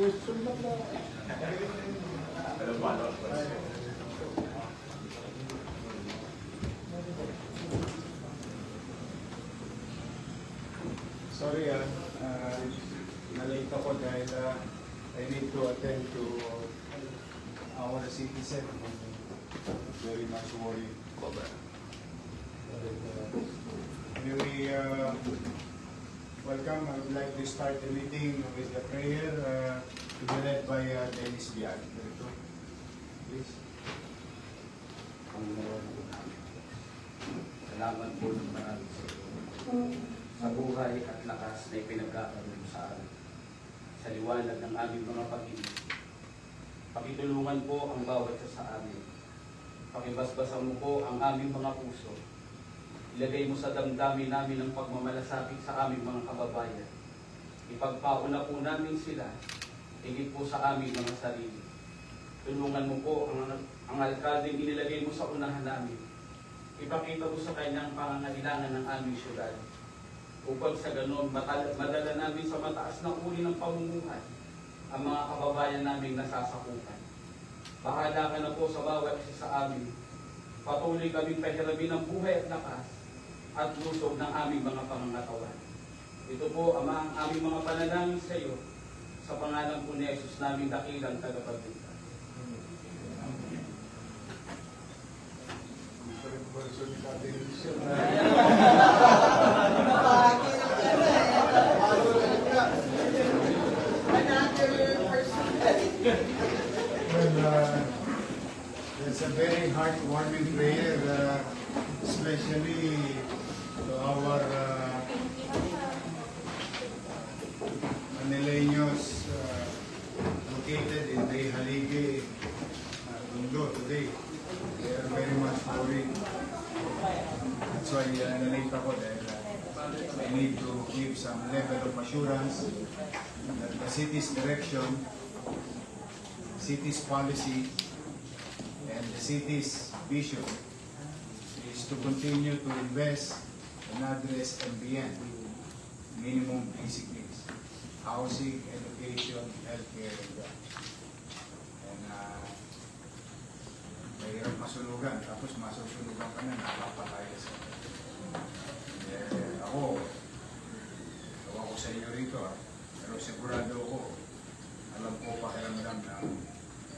Sorry, nalate ako dahil I need to attend to our citizen. Very much worried. Anyway, welcome. I would like to start the meeting with the prayer to be led by Dennis Biag. Please. Salamat po ng marami sa buhay at lakas na ipinagkakaroon sa amin. Sa liwanag ng aming mga pag-ibig, pakitulungan po ang bawat isa sa amin. Pakibasbasan mo po ang aming mga puso. Ilagay mo sa damdamin namin ang pagmamalasakit sa aming mga kababayan. Ipagpauna po namin sila, higit po sa aming mga sarili. Tulungan mo po ang alkalde inilagay mo sa unahan namin. Ipakita mo sa kanyang pangangailangan ng aming syudad. Upang sa ganon, madala namin sa mataas na uri ng pamumuhay ang mga kababayan naming nasasakupan. Bahala ka na po sa bawat isa sa amin. Patuloy kaming pahiramin ng buhay at lakas at lusog ng aming mga pangangatawan. Ito po, Ama, ang aming mga panalangin sa iyo sa pangalan po ni Jesus naming dakilang tagapagligtas. It's a very heartwarming prayer, especially to our Manileños located in the Halige, Tondo today. They are very much worried. That's why nalate ako dahil I need to give some level of assurance that the city's direction, city's policy, and the city's vision is to continue to invest and address MBN, minimum basic needs, housing, education, healthcare, and jobs. And mahirap masulugan, tapos masusunugan ka na, napapakaya sa ako sa inyo rito, pero sigurado ako, alam ko pakiramdam na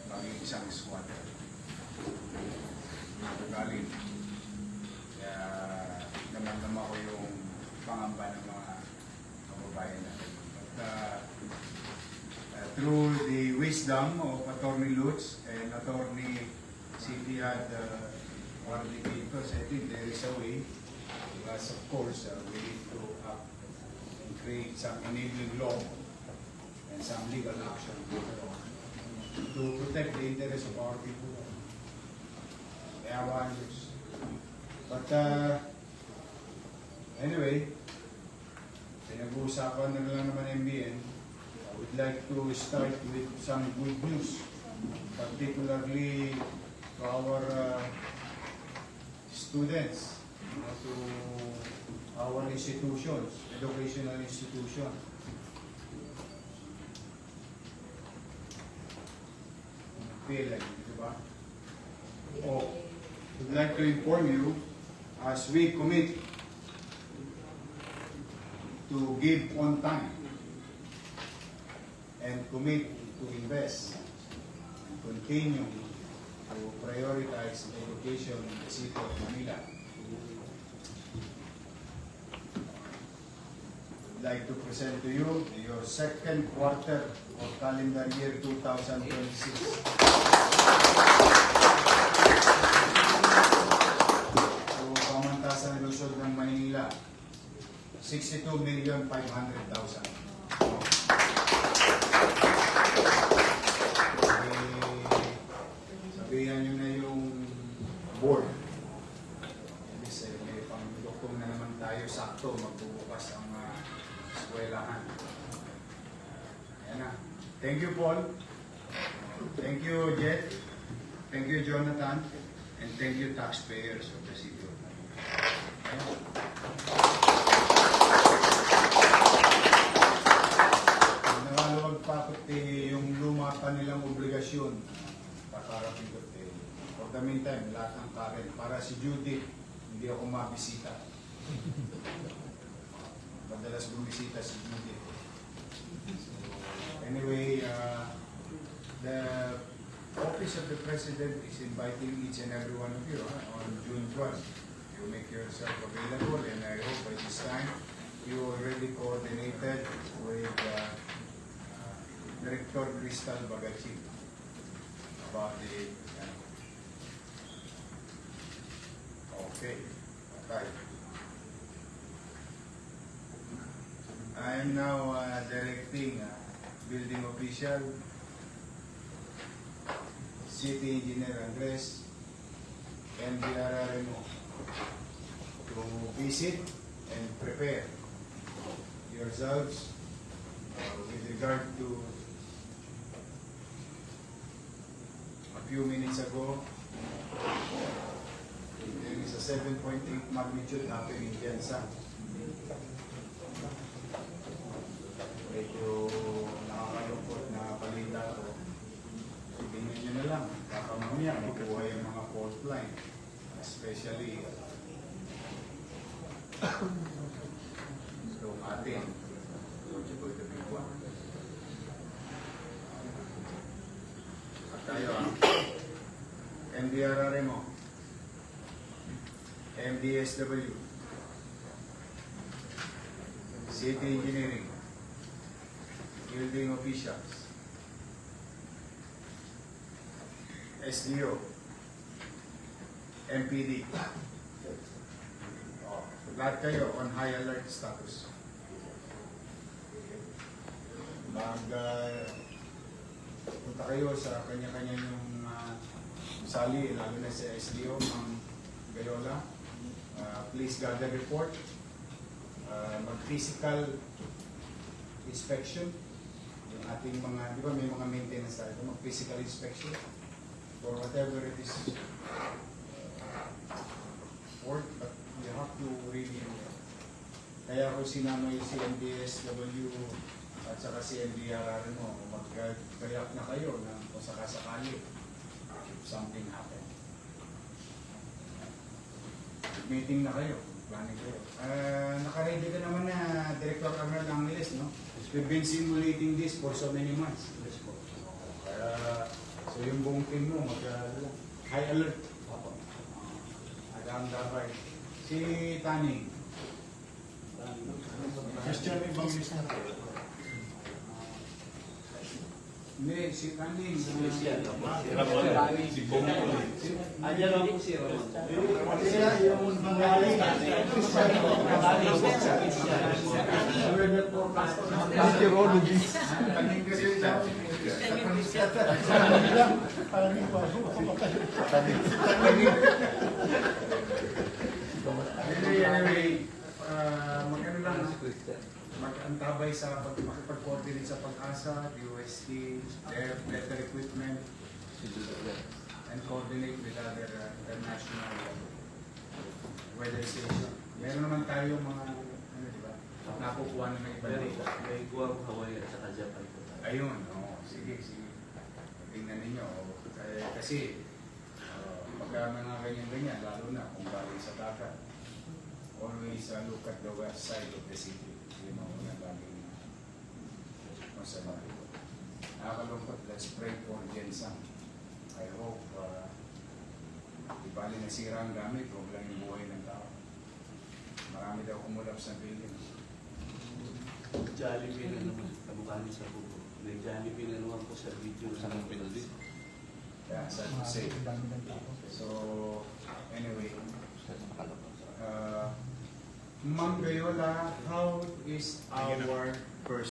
maging isang squatter. Galing. Kaya naman ko yung pangamba ng mga kababayan natin. But through the wisdom of Attorney Lutz and Attorney Citiad Warliquitos, I think there is a way. Because of course, we need to create some enabling law and some legal action to protect the interests of our people. But anyway, pinag-uusapan na lang naman MBN. I would like to start with some good news, particularly to our students, to our institutions, educational institutions. PLN, di ba? I'd like to inform you, as we commit to give on time and commit to invest and continue to prioritize education in the city of Manila. I'd like to present to you your second quarter of calendar year 2026. Pamantasan Luzon ng Manila, 62,500,000. Sabihan nyo na yung board. May pang-doktong na naman tayo, sakto, magbubukas ang eskwelahan. Ayan na. Thank you, Paul. Thank you, Jet. Thank you, Jonathan. And thank you, taxpayers of the city of Manila. Nakaluwag pa ako yung relasyon kakarating ko for the meantime, lahat ng Karen. Para si Judith, hindi ako mabisita. Madalas bumisita si Judith. So, anyway, the Office of the President is inviting each and every one of you on June 12th. You make yourself available, and I hope by this time you already coordinated with Director Crystal Bagachi about the okay. I am now directing building official, City Engineer Andres, and Remo to visit and prepare yourselves with regard to a few minutes ago. There is a 7.8 magnitude happening dyan sa medyo nakakalungkot na balita ko. Tingnan nyo na lang, baka mamaya makuha yung mga fault line, especially itong atin, the big one. At tayo MDRRMO, MDSW, City Engineering, Building Officials, SDO, MPD. Lahat kayo on high alert status. Punta kayo sa kanya-kanya yung sali, lalo na sa SDO, Ma'am Gayola. Please gather report. Mag-physical inspection. Yung ating mga, di ba may mga maintenance tayo, mag-physical inspection for whatever it is work, but you have to really do that. Kaya ako sinama yung si MDSW at saka si MDRR mo, magkayak na kayo na kung sakasakali if something happen. Meeting na kayo, planning kayo. Naka-ready ka naman na Director Arnold Angeles, no? We've been simulating this for so many months. Kaya, so yung buong team mo, high alert. Ang dabay. Si Tani. Christian Evangelista. Hindi, si Tani. Si Christian. Si Bongol. Andiyan lang po si Ramon. Siya yung bangali. Christian. Archaeologist. Taning kasi siya. Anyway, mag-ano lang, mag-antabay sa makipag-coordinate sa Pag-asa, DOST, better equipment, and coordinate with other international weather station. Meron naman tayo mga, ano diba, nakukuha na ng iba dito. May Guam, Hawaii at saka Japan po tayo. Ayun, sige. Tingnan ninyo. Kasi, pagka mga ganyan-ganyan, lalo na kung galing sa dagat, always look at the west side of the city. Yun ang una laging masama. Nakakalungkot, let's pray for Jensang. I hope, di bali nasira ang gamit, huwag lang yung buhay ng tao. Marami daw kumulap sa building. Jollibee na naman, kamukha niyo sa buko. May Jollibee na naman po sa video sa mga pinaldi. Yeah, sad to say. So, anyway, Ma'am Gayola, how is our